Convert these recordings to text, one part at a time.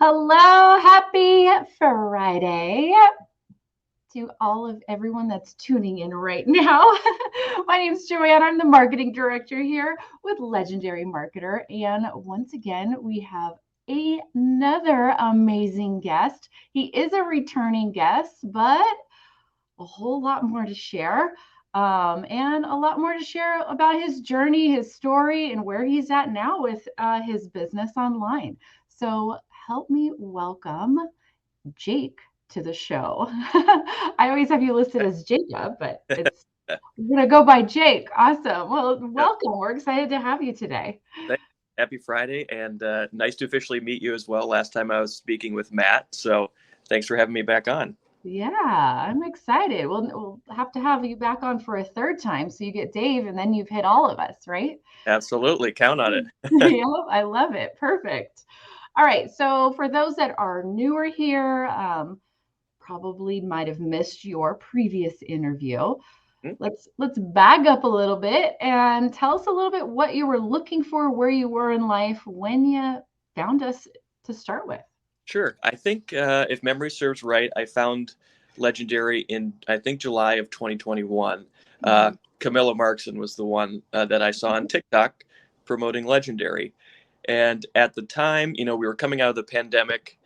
Hello, happy Friday to all of everyone that's tuning in right now. My name is Joanne. I'm the marketing director here with Legendary Marketer. And once again, we have another amazing guest. He is a returning guest, but a whole lot more to share. And a lot more to share about his journey, his story, and where he's at now with his business online. So help me welcome Jake to the show. I always have you listed as Jacob, but I'm gonna go by Jake. Awesome. Well, Yep. welcome. We're excited to have you today. Happy Friday, and nice to officially meet you as well. Last time I was speaking with Matt, so thanks for having me back on. Yeah, I'm excited. We'll have to have you back on for a third time so you get Dave and then you've hit all of us, right? Absolutely, count on it. Yep, I love it. Perfect. All right. So for those that are newer here, probably might have missed your previous interview. Hmm, Let's back up a little bit and tell us a little bit what you were looking for, where you were in life when you found us to start with. Sure. I think if memory serves right, I found Legendary in I think July of 2021. Mhm. Camilla Markson was the one that I saw on TikTok promoting Legendary, and at the time, we were coming out of the pandemic.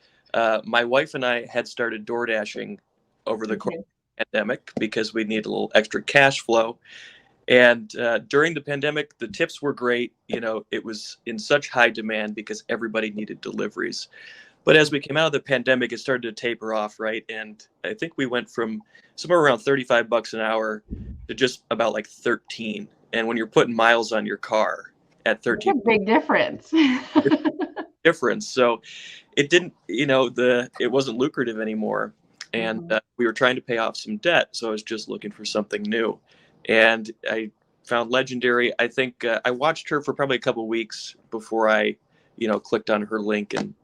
My wife and I had started door dashing over the course Okay. of the pandemic because we needed a little extra cash flow. And during the pandemic, the tips were great. It was in such high demand because everybody needed deliveries. But as we came out of the pandemic, it started to taper off, right? And I think we went from somewhere around 35 bucks an hour to just about like 13. And when you're putting miles on your car at That's 13, a big difference. it's a difference. So it didn't, it wasn't lucrative anymore. And Mhm. we were trying to pay off some debt. So I was just looking for something new. And I found Legendary. I think I watched her for probably a couple of weeks before I, clicked on her link and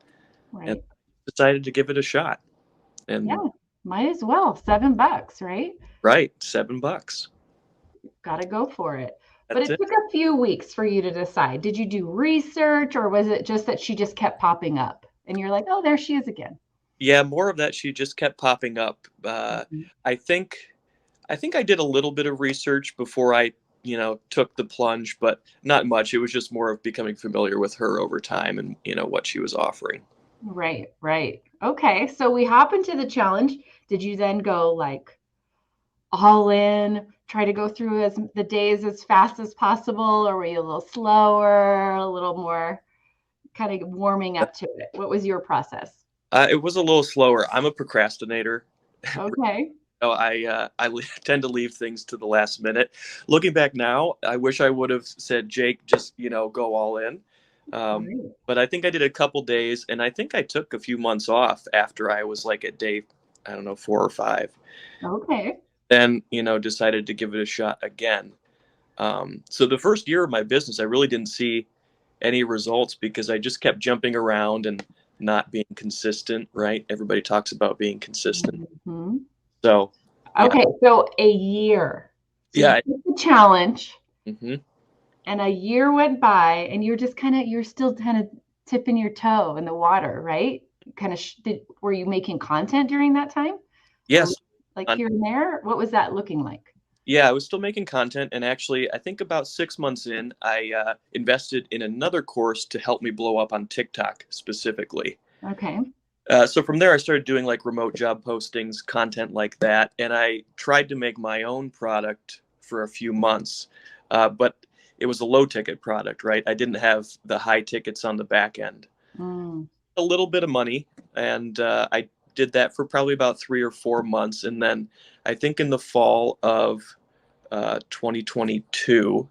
Right. decided to give it a shot. And Yeah. Might as well. $7, right? right, $7. Got to go for it. But That's it it. took a few weeks for you to decide. Did you do research or was it just that she just kept popping up and you're like, oh, there she is again? Yeah, more of that. She just kept popping up. Mhm. I think I think I did a little bit of research before I, took the plunge, but not much. It was just more of becoming familiar with her over time and, what she was offering. Right, right. Okay, so we hop into the challenge. Did you then go like all in, try to go through as the days as fast as possible, or were you a little slower, a little more kind of warming up to it? What was your process? It was a little slower. I'm a procrastinator. Okay. So tend to leave things to the last minute. Looking back now, I wish I would have said, Jake, just, go all in. Right. But I think I did a couple days, and I think I took a few months off after I was like at day, I don't know, 4 or 5. Okay. Then, decided to give it a shot again. So the first year of my business, I really didn't see any results because I just kept jumping around and not being consistent, right? Everybody talks about being consistent. Mhm. So, yeah, Okay, so a year. So you yeah. took the challenge Hmm. and a year went by and you're still kind of tipping your toe in the water, right? Kind of were you making content during that time? Or Yes. like on- here and there? What was that looking like? Yeah, I was still making content. And actually, I think about 6 months in, I invested in another course to help me blow up on TikTok specifically. Okay. So from there, I started doing like remote job postings, content like that. And I tried to make my own product for a few months. But it was a low ticket product, right? I didn't have the high tickets on the back end. Mm, A little bit of money, and I did that for probably about 3 or 4 months, and then I think in the fall of 2022,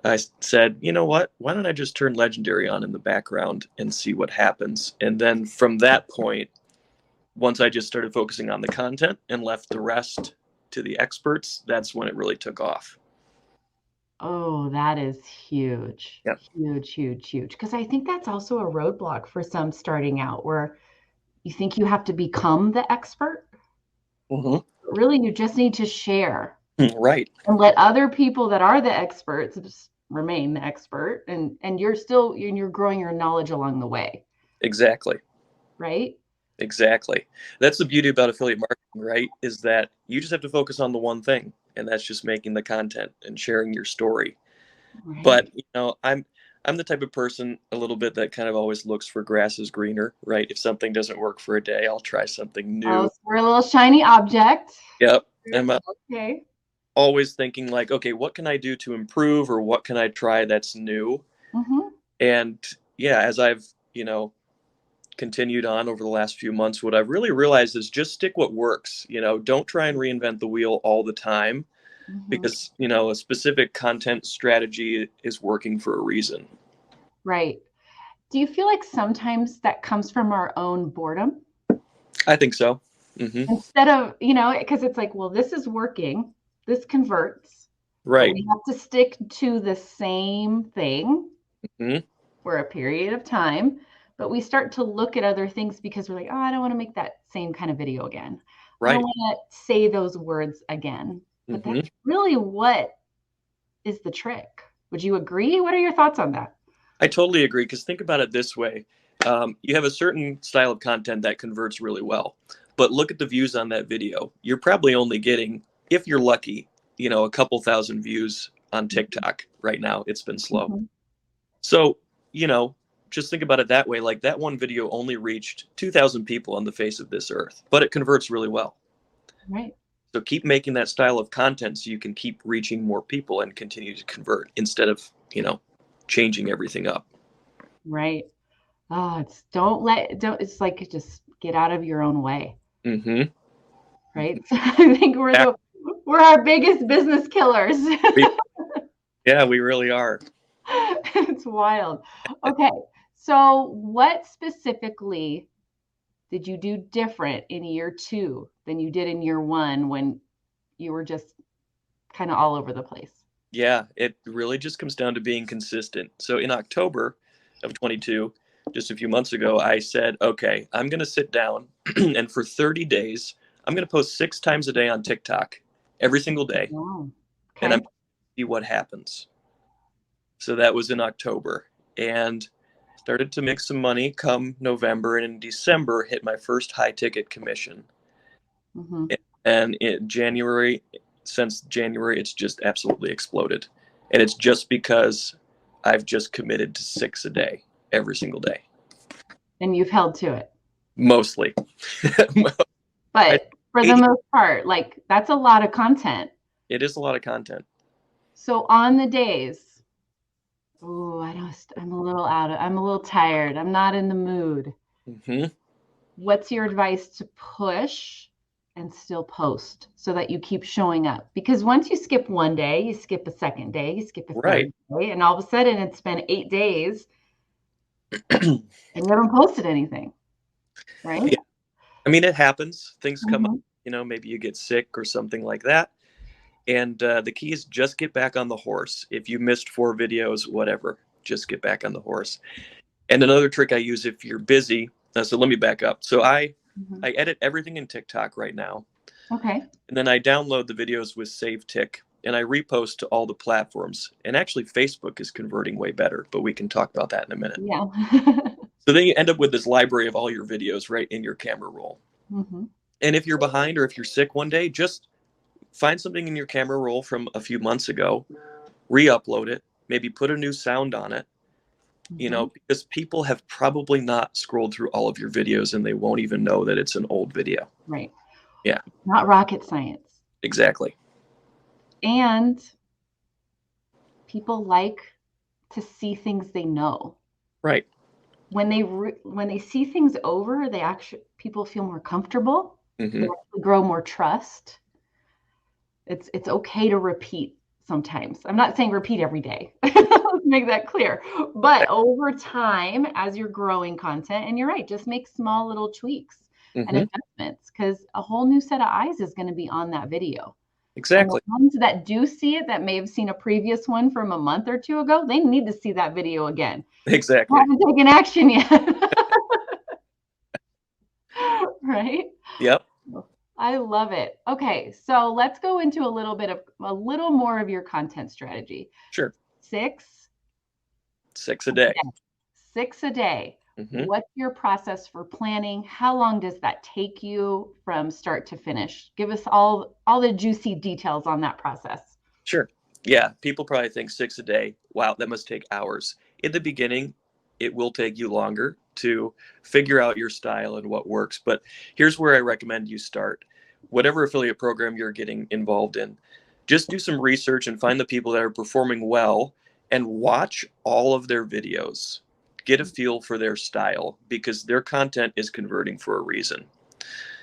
I said, you know what? Why don't I just turn Legendary on in the background and see what happens? And then from that point, once I just started focusing on the content and left the rest to the experts, that's when it really took off. oh, that is huge. Yeah. Huge, huge, huge. Because I think that's also a roadblock for some starting out where you think you have to become the expert. Hmm. Really, you just need to share Right. and let other people that are the experts just remain the expert and you're growing your knowledge along the way. Exactly. right? Exactly. That's the beauty about affiliate marketing, right? Is that you just have to focus on the one thing, and that's just making the content and sharing your story. Right. But, I'm the type of person a little bit that kind of always looks for grass is greener, right? If something doesn't work for a day, I'll try something Oh, new. so we're a little shiny object. Yep. I'm Okay. always thinking like, okay, what can I do to improve or what can I try that's new? Mm-hmm. And yeah, as I've, continued on over the last few months, what I've really realized is just stick what works. Don't try and reinvent the wheel all the time Mm-hmm. because, a specific content strategy is working for a reason. Right. Do you feel like sometimes that comes from our own boredom? I think so. Hmm. Instead of, because it's like, well, this is working, this converts, but Right. we have to stick to the same thing Hmm. for a period of time. But we start to look at other things because we're like, oh, I don't want to make that same kind of video again. I don't Right. want to say those words again. But Hmm. that's really what is the trick. Would you agree? What are your thoughts on that? I totally agree because think about it this way. You have a certain style of content that converts really well, but look at the views on that video. You're probably only getting, if you're lucky, a couple thousand views on TikTok right now. It's been slow. Mm-hmm. So, you know, just think about it that way. Like that one video only reached 2,000 people on the face of this earth, but it converts really well. Right. So keep making that style of content so you can keep reaching more people and continue to convert instead of, changing everything up. Right. Oh, don't, it's like just get out of your own way. Mm-hmm. Right. So I think we're our biggest business killers. Yeah, we really are. It's wild. Okay. So what specifically did you do different in year two than you did in year one when you were just kind of all over the place? Yeah, it really just comes down to being consistent. So in October of 22, just a few months ago, I said, okay, I'm going to sit down and for 30 days, I'm going to post 6 times a day on TikTok every single day, Wow. and I'm Okay. going to see what happens. So that was in October and started to make some money come November, and in December hit my first high ticket commission. Mm-hmm. And in January, since January, it's just absolutely exploded. And it's just because I've just committed to 6 a day every single day, And you've held to it. mostly. But for the 80, most part, like that's a lot of content. it is a lot of content. So on the days, oh, I'm a little tired. I'm not in the mood. Hmm. What's your advice to push and still post so that you keep showing up? Because once you skip one day, you skip a second day, you skip a Right. third day, and all of a sudden it's been 8 days and you haven't posted anything, right? Yeah. I mean, it happens. Things come up, Mm-hmm. maybe you get sick or something like that. And the key is just get back on the horse. If you missed 4 videos, whatever, just get back on the horse. And another trick I use if you're busy, so let me back up. So Mm-hmm. I edit everything in TikTok right now, Okay. and then I download the videos with Save Tick, and I repost to all the platforms. And actually, Facebook is converting way better, but we can talk about that in a minute. Yeah. So then you end up with this library of all your videos right in your camera roll. Mm-hmm. And if you're behind or if you're sick one day, just find something in your camera roll from a few months ago, re-upload it, maybe put a new sound on it, Mm-hmm. because people have probably not scrolled through all of your videos and they won't even know that it's an old video. Right. Yeah, Not rocket science. exactly. And people like to see things they know. Right. When they see things over, they actually people feel more comfortable. They Hmm. actually grow more trust. It's okay to repeat sometimes. I'm not saying repeat every day. Let's make that clear. But over time, as you're growing content, and you're right, just make small little tweaks and Hmm. adjustments because a whole new set of eyes is going to be on that video. And the Exactly. ones that do see it, that may have seen a previous one from a month or two ago, they need to see that video again. I Exactly. haven't taken action yet. Right? Yep. I love it. Okay, so let's go into a little more of your content strategy. Sure. Six, 6 a day. 6 a day. Mm-hmm. What's your process for planning? How long does that take you from start to finish? Give us all the juicy details on that process. Sure. Yeah, people probably think 6 a day. Wow, that must take hours. In the beginning, it will take you longer to figure out your style and what works. But here's where I recommend you start. Whatever affiliate program you're getting involved in, just do some research and find the people that are performing well and watch all of their videos. Get a feel for their style because their content is converting for a reason.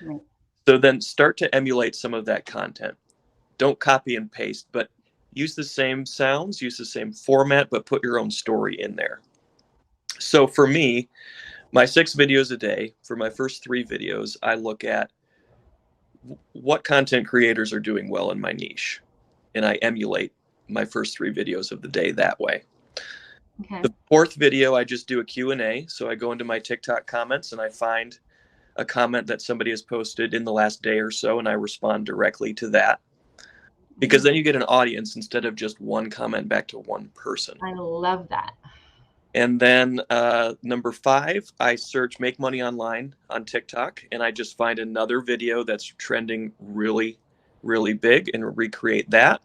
Right. So then start to emulate some of that content. Don't copy and paste, but use the same sounds, use the same format, but put your own story in there. So for me, my 6 videos a day, for my first 3 videos, I look at what content creators are doing well in my niche, and I emulate my first 3 videos of the day that way. Okay. The 4th video, I just do a Q&A. So I go into my TikTok comments and I find a comment that somebody has posted in the last day or so, and I respond directly to that. Because then you get an audience instead of just one comment back to one person. I love that. And then number 5, I search make money online on TikTok, and I just find another video that's trending really, really big and recreate that.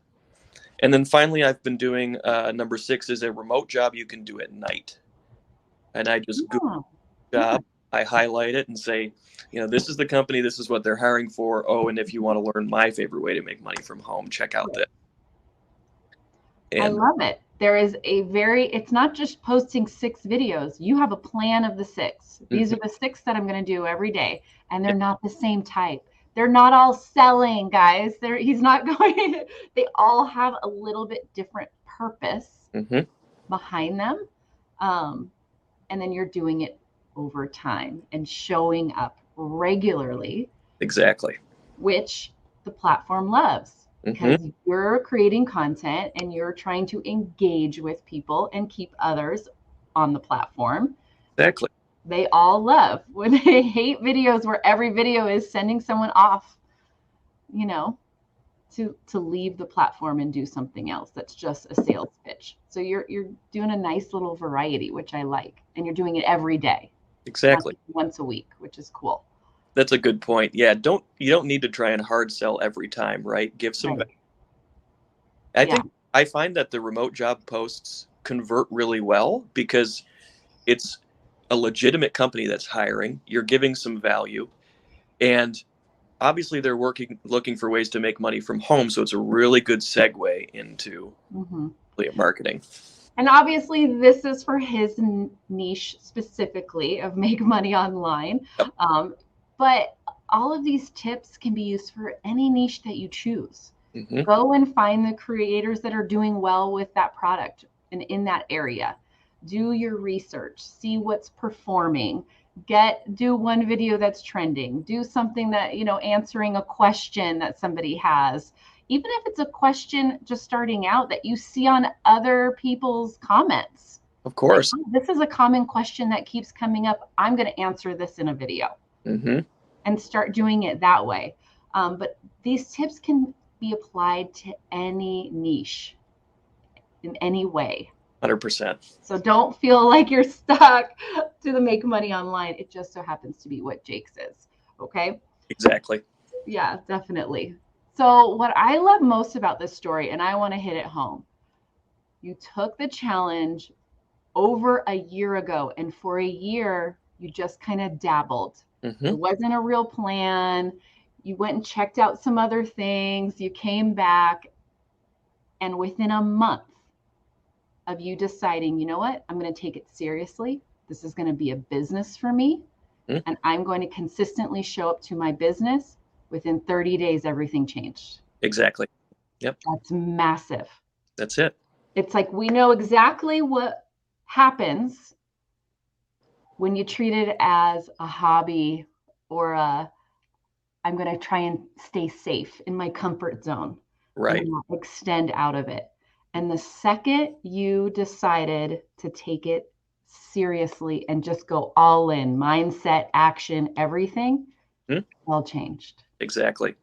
And then finally, I've been doing number 6 is a remote job you can do at night. And I just Google job, I highlight it and say, this is the company, this is what they're hiring for. Oh, and if you want to learn my favorite way to make money from home, check out this. I And love it. It's not just posting 6 videos. You have a plan of the 6. These are the 6 that I'm going to do every day. And they're not the same type. They're not all selling, guys. He's not going, they all have a little bit different purpose behind them. And then you're doing it over time and showing up regularly. Exactly. Which the platform loves. Because you're creating content and you're trying to engage with people and keep others on the platform. Exactly. They all love when they hate videos where every video is sending someone off, to leave the platform and do something else that's just a sales pitch. So you're doing a nice little variety, which I like, and you're doing it every day. Exactly. Once a week, which is cool. That's a good point. Yeah, you don't need to try and hard sell every time, right? Give some value. I think I find that the remote job posts convert really well because it's a legitimate company that's hiring. You're giving some value, and obviously they're looking for ways to make money from home. So it's a really good segue into affiliate marketing. And obviously this is for his niche specifically of make money online. Yep. But all of these tips can be used for any niche that you choose. Go and find the creators that are doing well with that product and in that area. Do your research, see what's performing. Do one video that's trending. Do something that, answering a question that somebody has. Even if it's a question just starting out that you see on other people's comments. Of course. Like, oh, this is a common question that keeps coming up. I'm going to answer this in a video. And start doing it that way. But these tips can be applied to any niche in any way. 100%. So don't feel like you're stuck to the make money online. It just so happens to be what Jake's is. Okay? Exactly. Yeah, definitely. So what I love most about this story, and I want to hit it home, you took the challenge over a year ago, and for a year, you just kind of dabbled. It wasn't a real plan. You went and checked out some other things. You came back, and within a month of you deciding, you know what, I'm going to take it seriously. This is going to be a business for me, and I'm going to consistently show up to my business. Within 30 days, everything changed. Exactly. Yep. That's massive. That's it. It's like we know exactly what happens when you treat it as a hobby or I'm going to try and stay safe in my comfort zone. Right. And not extend out of it. And the second you decided to take it seriously and just go all in, mindset, action, everything, all changed. Exactly.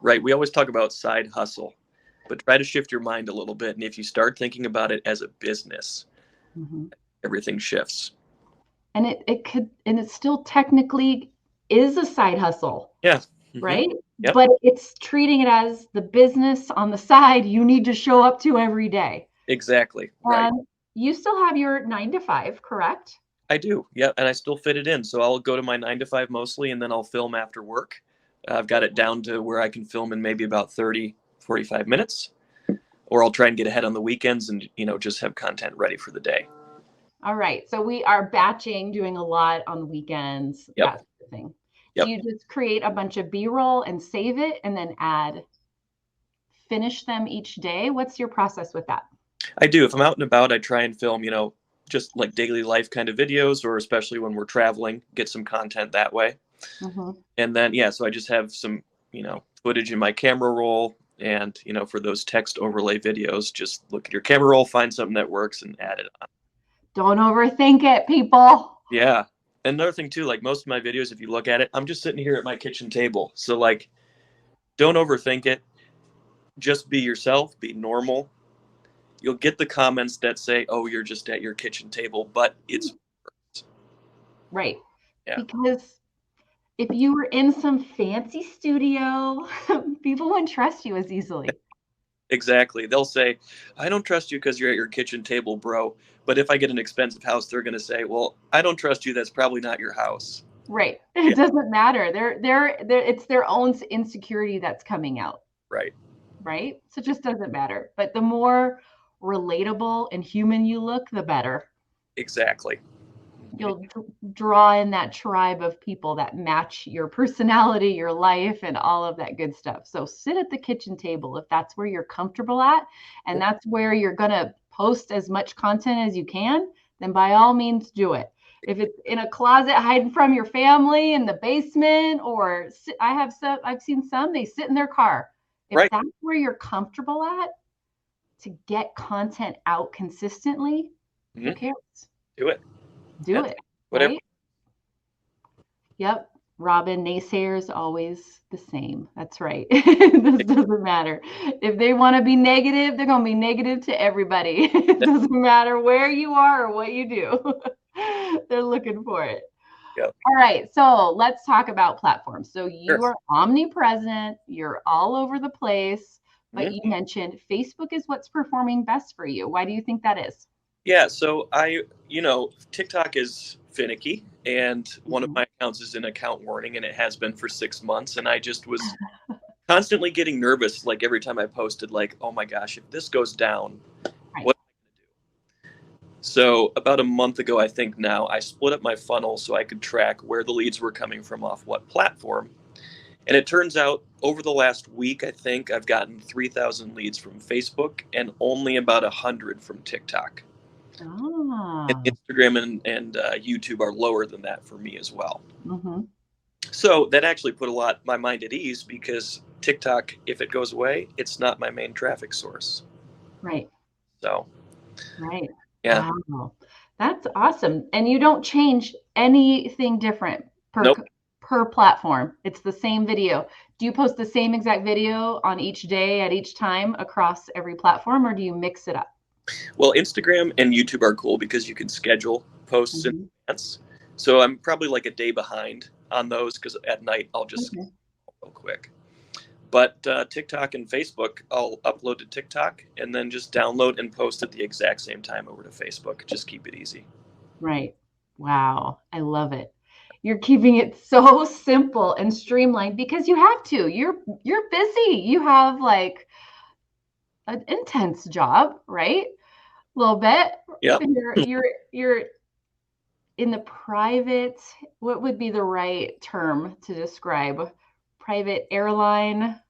Right. We always talk about side hustle, but try to shift your mind a little bit. And if you start thinking about it as a business, everything shifts. And it still technically is a side hustle, Yeah. right? Yep. But it's treating it as the business on the side you need to show up to every day. Exactly. Right. And you still have your 9 to 5, correct? I do. Yeah. And I still fit it in. So I'll go to my 9 to 5 mostly, and then I'll film after work. I've got it down to where I can film in maybe about 30, 45 minutes, or I'll try and get ahead on the weekends and, just have content ready for the day. All right. So we are batching, doing a lot on the weekends, Yep. that sort of thing. Yep. Do you just create a bunch of B-roll and save it and then finish them each day? What's your process with that? I do. If I'm out and about, I try and film, just like daily life kind of videos, or especially when we're traveling, get some content that way. Mm-hmm. And then, so I just have some, footage in my camera roll. And, for those text overlay videos, just look at your camera roll, find something that works and add it on. Don't overthink it, people. Yeah. And another thing too, like most of my videos, if you look at it, I'm just sitting here at my kitchen table. So like, don't overthink it. Just be yourself, be normal. You'll get the comments that say, oh, you're just at your kitchen table, but it's right. Yeah. Because if you were in some fancy studio, people wouldn't trust you as easily. Exactly. They'll say, I don't trust you because you're at your kitchen table, bro. But if I get an expensive house, they're going to say, well, I don't trust you. That's probably not your house. Right. It doesn't matter. It's their own insecurity that's coming out. Right. Right. So it just doesn't matter. But the more relatable and human you look, the better. Exactly. You'll draw in that tribe of people that match your personality, your life, and all of that good stuff. So sit at the kitchen table if that's where you're comfortable at, and that's where you're going to post as much content as you can, then by all means do it. If it's in a closet hiding from your family in the basement, or I've seen some, they sit in their car. If right. That's where you're comfortable at to get content out consistently, who cares? Do it. Do it. Whatever. Right? Yep. Robin, naysayers always the same. That's right. This doesn't matter. If they want to be negative, they're going to be negative to everybody. It doesn't matter where you are or what you do. They're looking for it. Yep. All right. So let's talk about platforms. So you are omnipresent. You're all over the place. But you mentioned Facebook is what's performing best for you. Why do you think that is? Yeah. So TikTok is finicky, and one of my accounts is in account warning, and it has been for 6 months. And I just was constantly getting nervous, like every time I posted, like, oh my gosh, if this goes down, what am I going to do? So about a month ago, I think now, I split up my funnel so I could track where the leads were coming from off what platform. And it turns out over the last week, I think I've gotten 3,000 leads from Facebook and only about 100 from TikTok. And Instagram and YouTube are lower than that for me as well. Mm-hmm. So that actually put my mind at ease, because TikTok, if it goes away, it's not my main traffic source. Right. So. Right. Yeah. Wow. That's awesome. And you don't change anything different per platform. It's the same video. Do you post the same exact video on each day at each time across every platform, or do you mix it up? Well, Instagram and YouTube are cool because you can schedule posts in advance. So I'm probably like a day behind on those, because at night I'll just real quick. But TikTok and Facebook, I'll upload to TikTok and then just download and post at the exact same time over to Facebook. Just keep it easy. Right. Wow. I love it. You're keeping it so simple and streamlined because you have to. You're busy. You have like an intense job, right? A little bit. Yeah. You're in the private, what would be the right term to describe private airline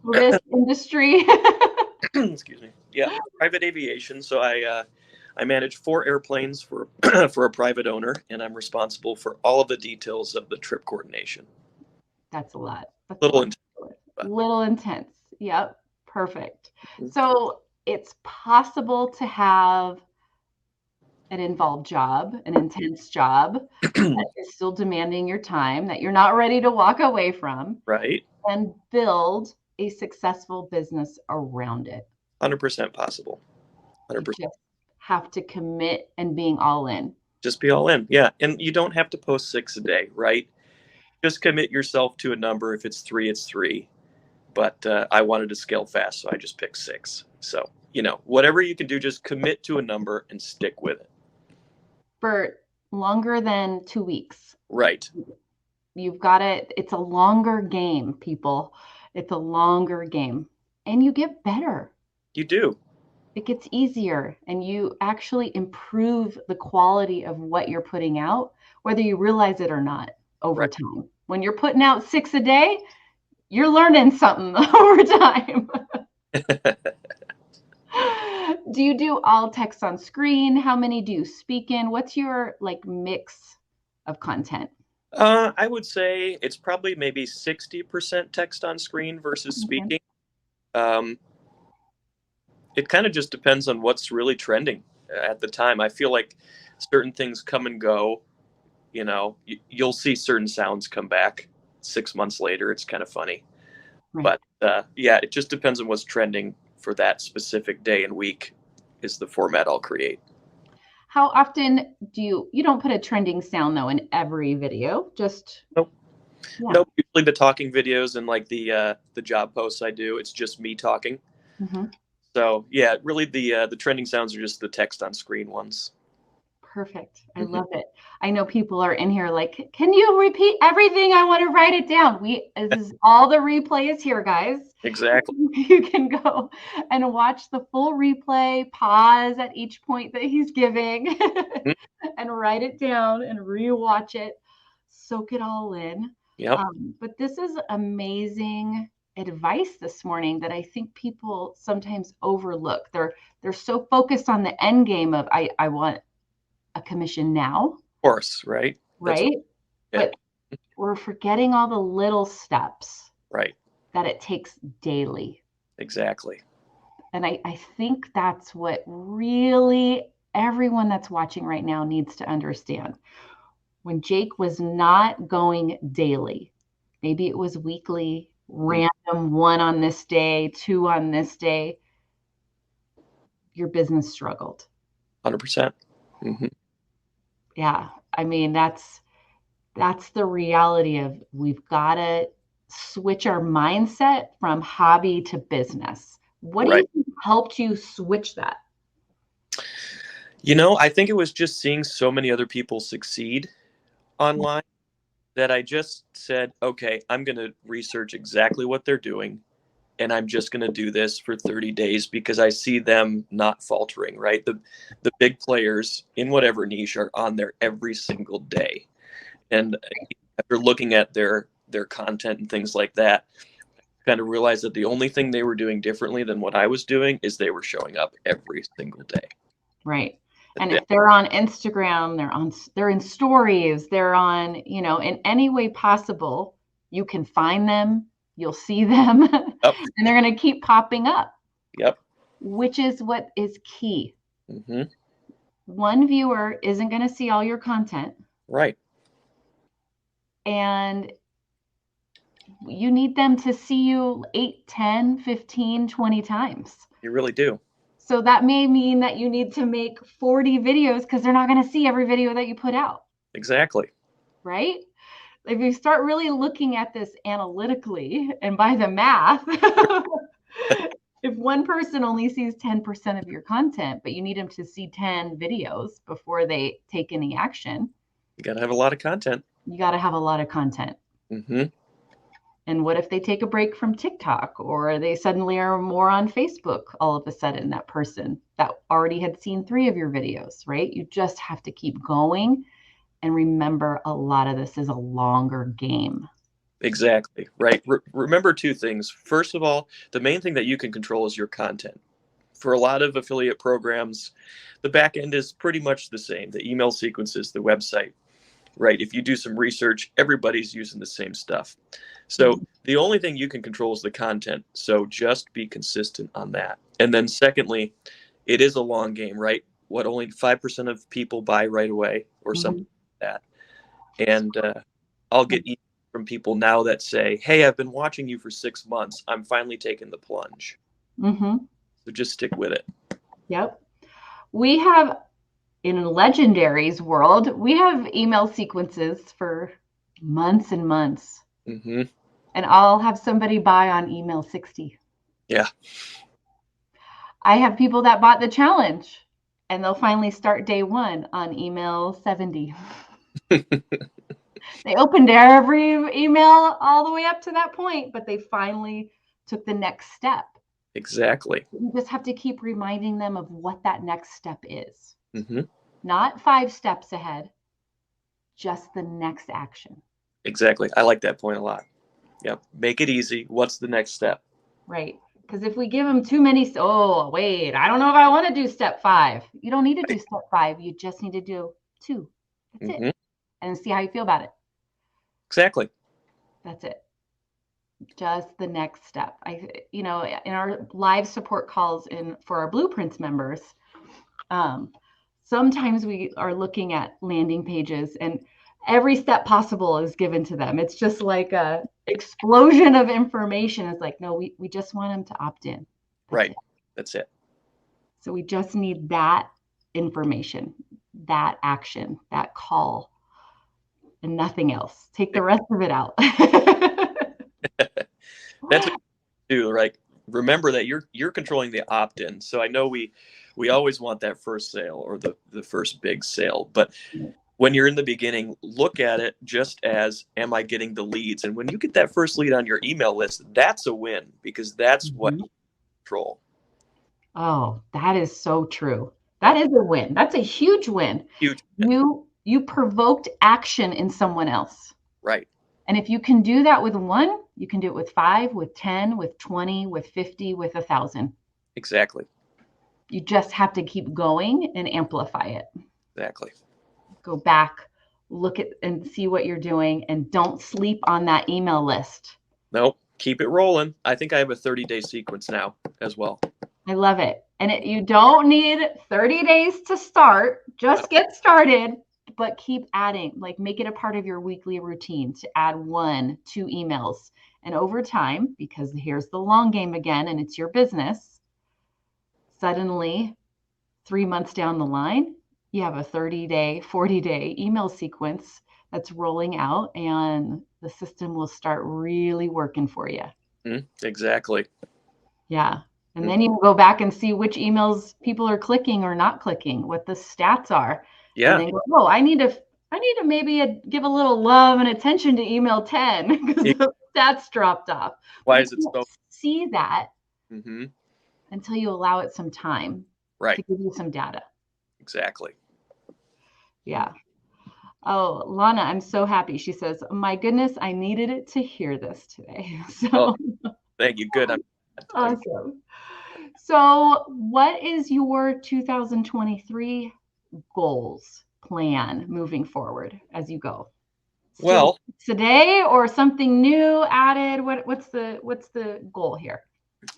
service industry? Excuse me. Yeah, private aviation. So I manage 4 airplanes for for a private owner, and I'm responsible for all of the details of the trip coordination. That's a lot. That's little intense. Yep. Perfect. So it's possible to have an involved job, an intense job that is still demanding your time, that you're not ready to walk away from. Right. And build a successful business around it. 100% possible. 100%. You just have to commit and being all in. Just be all in. Yeah. And you don't have to post 6 a day, right? Just commit yourself to a number. If it's 3, it's 3. But I wanted to scale fast, so I just picked 6. So, whatever you can do, just commit to a number and stick with it. For longer than 2 weeks. Right. You've got it. It's a longer game, people. It's a longer game. And you get better. You do. It gets easier, and you actually improve the quality of what you're putting out, whether you realize it or not, over time. When you're putting out 6 a day, you're learning something over time. Do you do all text on screen? How many do you speak in? What's your mix of content? I would say it's probably maybe 60% text on screen versus speaking. It kind of just depends on what's really trending at the time. I feel like certain things come and go. You'll see certain sounds come back 6 months later. It's kind of funny. Right. But yeah, it just depends on what's trending for that specific day and week is the format I'll create. How often do you don't put a trending sound though in every video? Just Nope. Yeah. Nope. Usually the talking videos and the job posts I do, it's just me talking. Mm-hmm. So yeah, really the trending sounds are just the text on screen ones. Perfect. I love it. I know people are in here like, can you repeat everything? I want to write it down. This is all the replays here, guys. Exactly. You can go and watch the full replay, pause at each point that he's giving, and write it down and rewatch it, soak it all in. Yep. But this is amazing advice this morning that I think people sometimes overlook. They're so focused on the end game of I want a commission now. Of course, right? Right. But we're forgetting all the little steps. Right. That it takes daily. Exactly. And I think that's what really everyone that's watching right now needs to understand. When Jake was not going daily, maybe it was weekly, random, 1 on this day, 2 on this day, your business struggled. 100%. Mm-hmm. Yeah. I mean, that's the reality of we've got to switch our mindset from hobby to business. What do you think helped you switch that? I think it was just seeing so many other people succeed online that I just said, okay, I'm going to research exactly what they're doing. And I'm just going to do this for 30 days because I see them not faltering, right? The big players in whatever niche are on there every single day. And after looking at their content and things like that, I kind of realized that the only thing they were doing differently than what I was doing is they were showing up every single day. Right. And if they're on Instagram, they're in stories, they're on, in any way possible, you can find them, you'll see them, and they're going to keep popping up. Yep. Which is what is key. Mm-hmm. One viewer isn't going to see all your content. Right. And you need them to see you 8, 10, 15, 20 times. You really do. So that may mean that you need to make 40 videos because they're not going to see every video that you put out. Exactly. Right? If you start really looking at this analytically and by the math, if one person only sees 10% of your content, but you need them to see 10 videos before they take any action. You got to have a lot of content. You got to have a lot of content. Mm-hmm. And what if they take a break from TikTok or they suddenly are more on Facebook all of a sudden, that person that already had seen 3 of your videos, right? You just have to keep going and remember a lot of this is a longer game. Exactly, right. Remember 2 things. First of all, the main thing that you can control is your content. For a lot of affiliate programs, the back end is pretty much the same. The email sequences, the website, right? If you do some research, everybody's using the same stuff. So the only thing you can control is the content. So just be consistent on that. And then secondly, it is a long game, right? Only 5% of people buy right away or something like that. And I'll get emails from people now that say, hey, I've been watching you for 6 months. I'm finally taking the plunge. So just stick with it. Yep. We have in Legendary's world, we have email sequences for months and months. Mm-hmm. And I'll have somebody buy on email 60. Yeah. I have people that bought the challenge and they'll finally start day one on email 70. They opened every email all the way up to that point, but they finally took the next step. Exactly. You just have to keep reminding them of what that next step is. Mm-hmm. Not 5 steps ahead, just the next action. Exactly. I like that point a lot. Yep. Make it easy. What's the next step? Right. Because if we give them too many, oh, wait, I don't know if I want to do step 5. You don't need to do step 5. You just need to do 2. That's Mm-hmm. it. And see how you feel about it. Exactly. That's it. Just the next step. In our live support calls for our Blueprints members, sometimes we are looking at landing pages and every step possible is given to them. It's just like a explosion of information. It's like, no, we just want them to opt in. Right. That's it. So we just need that information, that action, that call, and nothing else. Take the rest of it out. That's what you do, right? Remember that you're controlling the opt-in. So I know we always want that first sale or the first big sale, but when you're in the beginning, look at it just as, am I getting the leads? And when you get that first lead on your email list, that's a win because that's what you control. Oh, that is so true. That is a win. That's a huge win. Huge win. You provoked action in someone else. Right. And if you can do that with 1, you can do it with 5, with 10, with 20, with 50, with 1,000. Exactly. You just have to keep going and amplify it. Exactly. Go back, look at and see what you're doing, and don't sleep on that email list. Nope. Keep it rolling. I think I have a 30-day sequence now as well. I love it. And you don't need 30 days to start. Just get started, but keep adding. Like, make it a part of your weekly routine to add 1, 2 emails. And over time, because here's the long game again, and it's your business, suddenly 3 months down the line, you have a 30-day, 40-day email sequence that's rolling out, and the system will start really working for you. Exactly. Yeah. And then you go back and see which emails people are clicking or not clicking, what the stats are. Yeah. And then go, oh, I need to maybe give a little love and attention to email 10 because the stats dropped off. Why is it so? See that Mm-hmm. until you allow it some time Right. to give you some data. Exactly. Yeah. Oh, Lana, I'm so happy. She says, my goodness, I needed it to hear this today. So thank you. Good. awesome. So what is your 2023 goals plan moving forward as you go? Well, today or something new added? What's the goal here?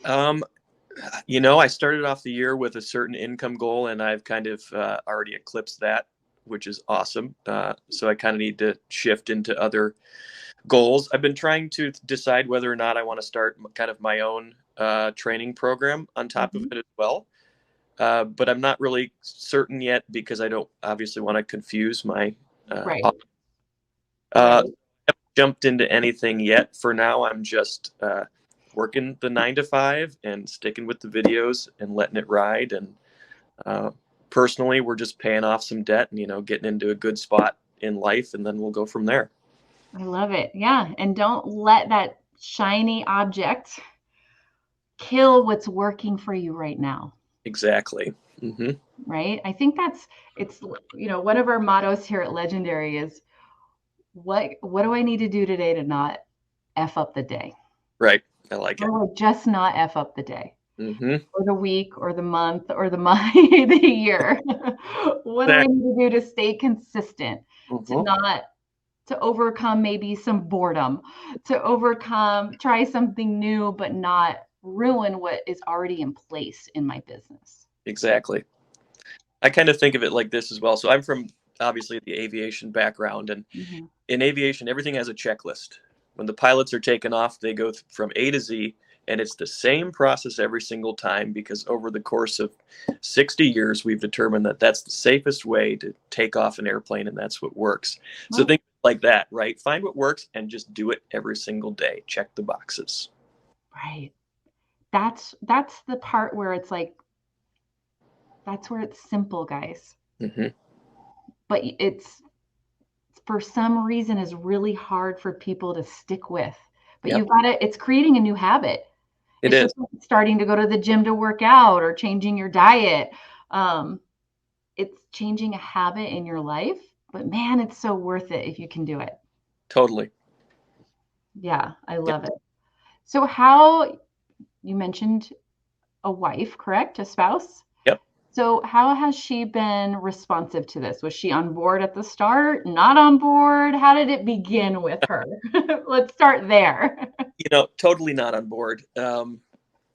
I started off the year with a certain income goal and I've kind of already eclipsed that, which is awesome. So I kind of need to shift into other goals. I've been trying to decide whether or not I want to start kind of my own training program on top of it as well. But I'm not really certain yet because I don't obviously want to confuse my Right. I haven't jumped into anything yet. For now, I'm just working the 9 to 5 and sticking with the videos and letting it ride. And personally, we're just paying off some debt and getting into a good spot in life, and then we'll go from there. I love it. Yeah, and don't let that shiny object kill what's working for you right now. Exactly. Mm-hmm. Right. I think it's one of our mottos here at Legendary is what do I need to do today to not F up the day? Right. I like it. Or just not F up the day. Mm-hmm. Or the week or the month or the year. What do I need to do to stay consistent? To overcome maybe some boredom, to try something new, but not ruin what is already in place in my business. Exactly. I kind of think of it like this as well. So I'm from obviously the aviation background, and in aviation, everything has a checklist. When the pilots are taken off, they go from A to Z, And it's the same process every single time, because over the course of 60 years, we've determined that that's the safest way to take off an airplane, and that's what works. So think like that, right? Find what works and just do it every single day. Check the boxes. Right. That's the part where it's like, that's where it's simple, guys. Mm-hmm. But it's, for some reason, is really hard for people to stick with. But you've got to, it's creating a new habit. It It's is. just like starting to go to the gym to work out, or changing your diet. It's changing a habit in your life, but man, it's so worth it if you can do it. Totally. Yeah, I love it. So how, you mentioned a wife, correct? A spouse? Yep. So how has she been responsive to this? Was she on board at the start? Not on board? How did it begin with her? Let's start there. Totally not on board.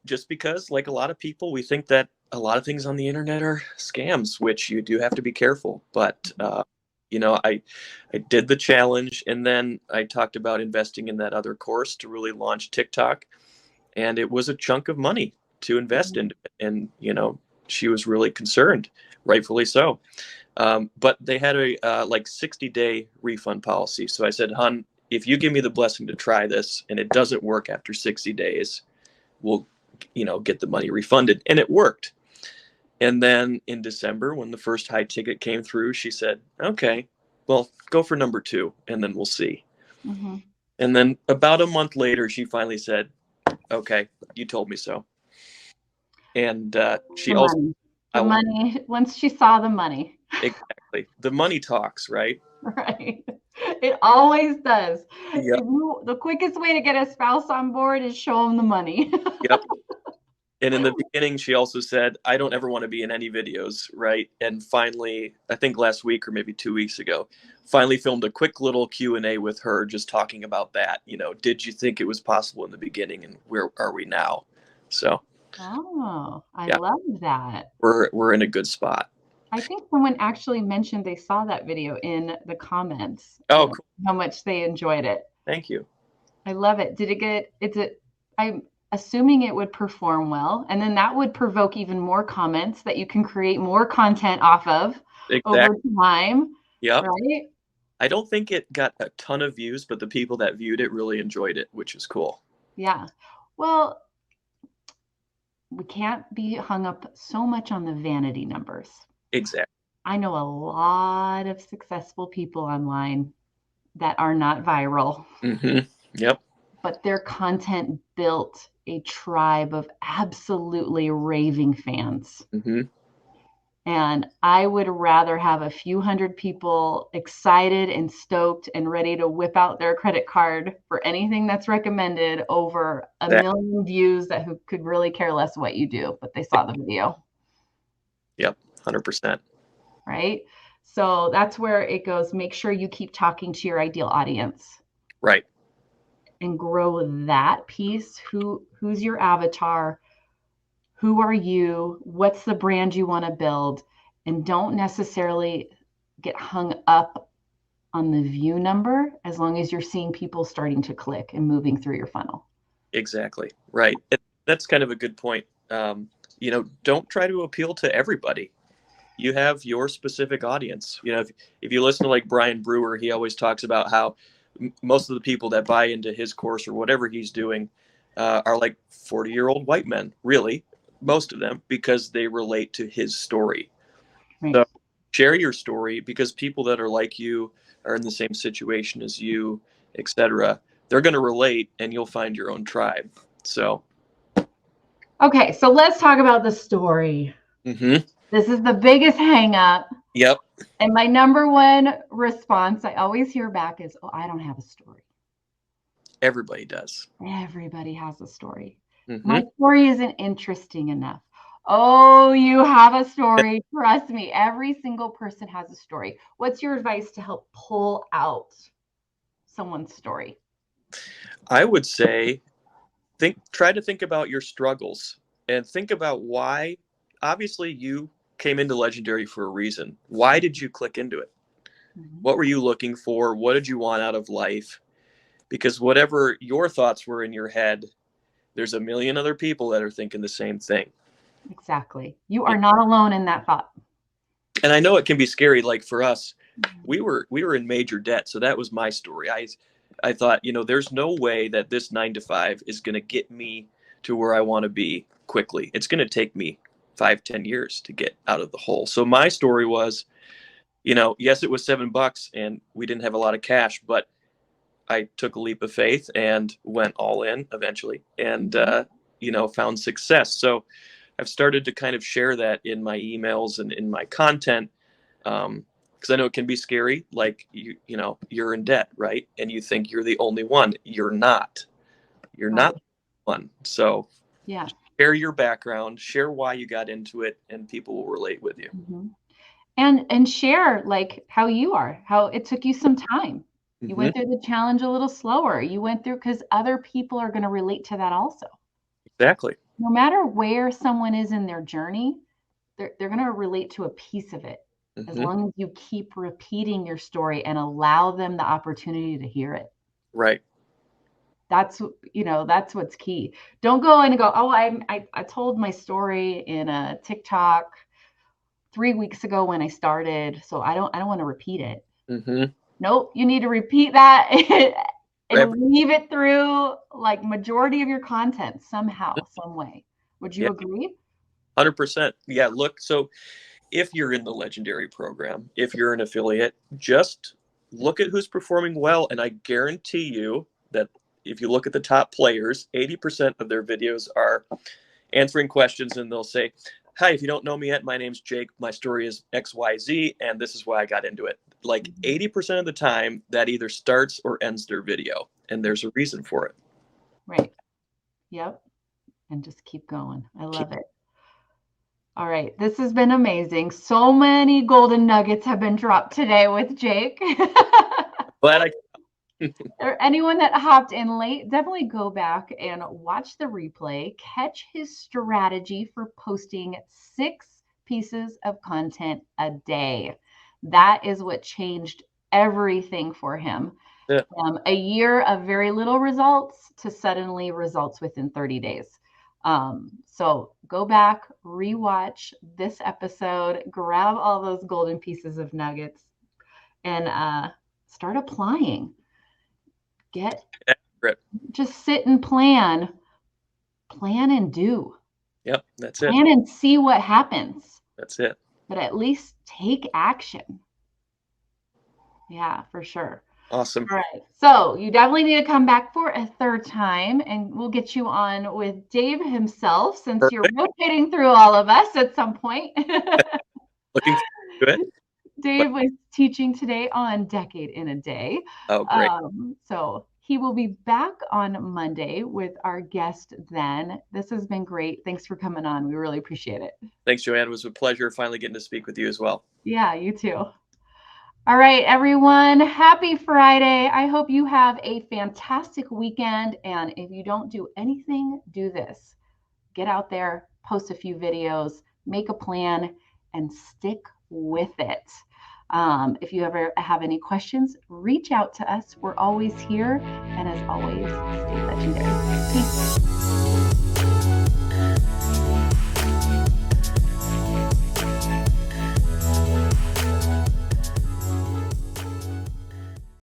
Just because, like a lot of people, we think that a lot of things on the internet are scams, which you do have to be careful. But I did the challenge, and then I talked about investing in that other course to really launch TikTok, and it was a chunk of money to invest in, and she was really concerned, rightfully so. But they had a 60-day refund policy. So I said, "Hun, if you give me the blessing to try this and it doesn't work after 60 days, we'll get the money refunded." And it worked. And then in December, when the first high ticket came through, she said, "Okay, well, go for number 2 and then we'll see." Mm-hmm. And then about a month later, she finally said, "Okay, you told me so." And she The also, money. The money. Once she saw the money. exactly, the money talks, right? Right. It always does. Yep. The quickest way to get a spouse on board is show them the money. Yep. And in the beginning, she also said, "I don't ever want to be in any videos," right? And finally, I think last week or maybe 2 weeks ago, finally filmed a quick little Q&A with her, just talking about that. Did you think it was possible in the beginning, and where are we now? So, I love that. We're in a good spot. I think someone actually mentioned they saw that video in the comments. Oh, cool. How much they enjoyed it. Thank you. I love it. I'm assuming it would perform well, and then that would provoke even more comments that you can create more content off of over time. Yep. Right? I don't think it got a ton of views, but the people that viewed it really enjoyed it, which is cool. Yeah. Well, we can't be hung up so much on the vanity numbers. Exactly. I know a lot of successful people online that are not viral. Mm-hmm. Yep. But their content built a tribe of absolutely raving fans. Mm-hmm. And I would rather have a few hundred people excited and stoked and ready to whip out their credit card for anything that's recommended over a million views that who could really care less what you do, but they saw the video. Yep, 100%. Right? So that's where it goes. Make sure you keep talking to your ideal audience. Right. And grow that piece. Who's your avatar? Who are you? What's the brand you want to build? And don't necessarily get hung up on the view number, as long as you're seeing people starting to click and moving through your funnel. Exactly. Right. That's kind of a good point. Don't try to appeal to everybody. You have your specific audience. If you listen to like Brian Brewer, he always talks about how most of the people that buy into his course or whatever he's doing are like 40-year-old white men, really, most of them, because they relate to his story. Right. So share your story, because people that are like you, are in the same situation as you, etc. They're going to relate, and you'll find your own tribe. So. Okay, so let's talk about the story. Mm-hmm. This is the biggest hang up. Yep. And my number one response I always hear back is, "Oh, I don't have a story." Everybody does. Everybody has a story. Mm-hmm. My story isn't interesting enough. Oh, you have a story. Trust me, every single person has a story. What's your advice to help pull out someone's story? I would say try to think about your struggles and think about why. Obviously, you came into Legendary for a reason. Why did you click into it? Mm-hmm. What were you looking for? What did you want out of life? Because whatever your thoughts were in your head, there's a million other people that are thinking the same thing. Exactly. You are not alone in that thought. And I know it can be scary. Like for us, we were in major debt. So that was my story. I thought, there's no way that this 9 to 5 is going to get me to where I want to be quickly. It's going to take me 5-10 years to get out of the hole. So my story was, yes, it was $7 and we didn't have a lot of cash, but I took a leap of faith and went all in eventually and, found success. So I've started to kind of share that in my emails and in my content. Because I know it can be scary. Like you're in debt, right? And you think you're the only one. You're not. You're not the one. So yeah, share your background, share why you got into it, and people will relate with you. Mm-hmm. And share like how you are, how it took you some time. You went through the challenge a little slower. You went through because other people are going to relate to that also. Exactly. No matter where someone is in their journey, they're going to relate to a piece of it. As long as you keep repeating your story and allow them the opportunity to hear it. Right. That's what's key. Don't go in and go, oh, I told my story in a TikTok 3 weeks ago when I started, so I don't want to repeat it. Nope, you need to repeat that and weave it through like majority of your content somehow, some way. Would you agree? 100%. Yeah. Look, so if you're in the Legendary program, if you're an affiliate, just look at who's performing well. And I guarantee you that if you look at the top players, 80% of their videos are answering questions and they'll say, hi, if you don't know me yet, my name's Jake. My story is XYZ, and this is why I got into it. Like 80% of the time, that either starts or ends their video, and there's a reason for it. Right. Yep. And just keep going. I love it. All right. This has been amazing. So many golden nuggets have been dropped today with Jake. Glad or anyone that hopped in late, definitely go back and watch the replay. Catch his strategy for posting 6 pieces of content a day. That is what changed everything for him. Yeah. A year of very little results to suddenly results within 30 days. So go back, rewatch this episode, grab all those golden pieces of nuggets, and start applying. Just sit and plan and do. Yep, that's it. Plan and see what happens. That's it. But at least take action. Yeah, for sure. Awesome. All right. So you definitely need to come back for a third time, and we'll get you on with Dave himself since you're rotating through all of us at some point. Looking forward to it. Dave was teaching today on Decade in a Day. Oh, great. So he will be back on Monday with our guest then. This has been great. Thanks for coming on. We really appreciate it. Thanks, Joanne. It was a pleasure finally getting to speak with you as well. Yeah, you too. All right, everyone. Happy Friday. I hope you have a fantastic weekend. And if you don't do anything, do this. Get out there, post a few videos, make a plan, and stick with it. If you ever have any questions, reach out to us. We're always here. And as always, stay legendary. Peace.